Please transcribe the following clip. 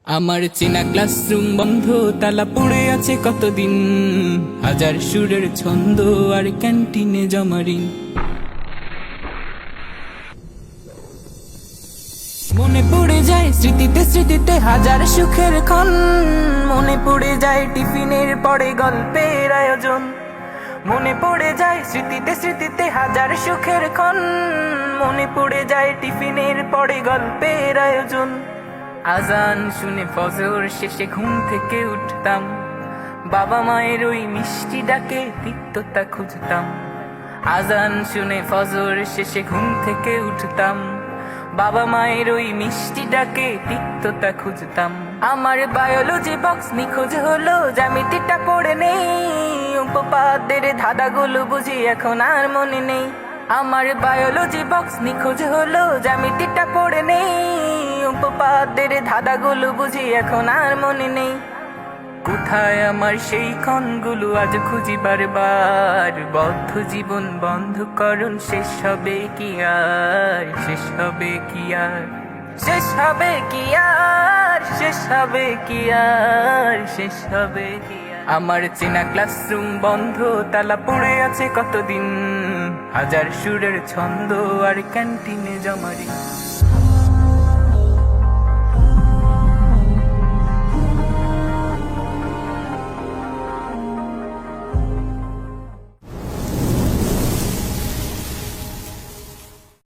আমার চেনা ক্লাসরুম বন্ধ, তালা পড়ে আছে কতদিন। হাজার সুরের ছন্দ আর ক্যান্টিনে জমারিন। মনে পড়ে যায় স্মৃতিতে স্মৃতিতে হাজার সুখের ক্ষণ। মনে পড়ে যায় টিফিনের পরে গল্পের আয়োজন। মনে পড়ে যায় স্মৃতিতে স্মৃতিতে হাজার সুখের ক্ষণ। মনে পড়ে যায় টিফিনের পরে গল্পের আয়োজন। আজান শুনে ফজর শেষে ঘুম থেকে উঠতাম, বাবা মায়ের ওই মিষ্টি ডাকে তিক্ততা খুঁজতাম। আজান শুনে ফজর শেষে ঘুম থেকে উঠতাম, বাবা মায়ের ওই মিষ্টি ডাকে তিক্ততা খুঁজতাম। আমার বায়োলজি বক্স নিখোঁজ হলো, জ্যামিতিটা পড়ে নেই। উপপাদ্যের ধাঁধাগুলো বুঝি এখন আর মনে নেই। আমার বায়োলজি বক্স নিখোঁজ হলো, জ্যামিতিটা পড়ে নেই। উপপাদ্যের ধাঁধাগুলো বুঝি এখন আর মনে নেই। কোথায় আমার সেই ক্ষণগুলো আজ খুঁজি বারবার। বদ্ধ জীবন বন্ধকরণ শেষ হবে কি আর, শেষ হবে কি আর, শেষ হবে কি আর, শেষ হবে কি আর, শেষ হবে কি আর। আমার চেনা ক্লাসরুম বন্ধ, তালা পড়ে আছে কতদিন। হাজার সুরের ছন্দ আর ক্যান্টিনে জমারি।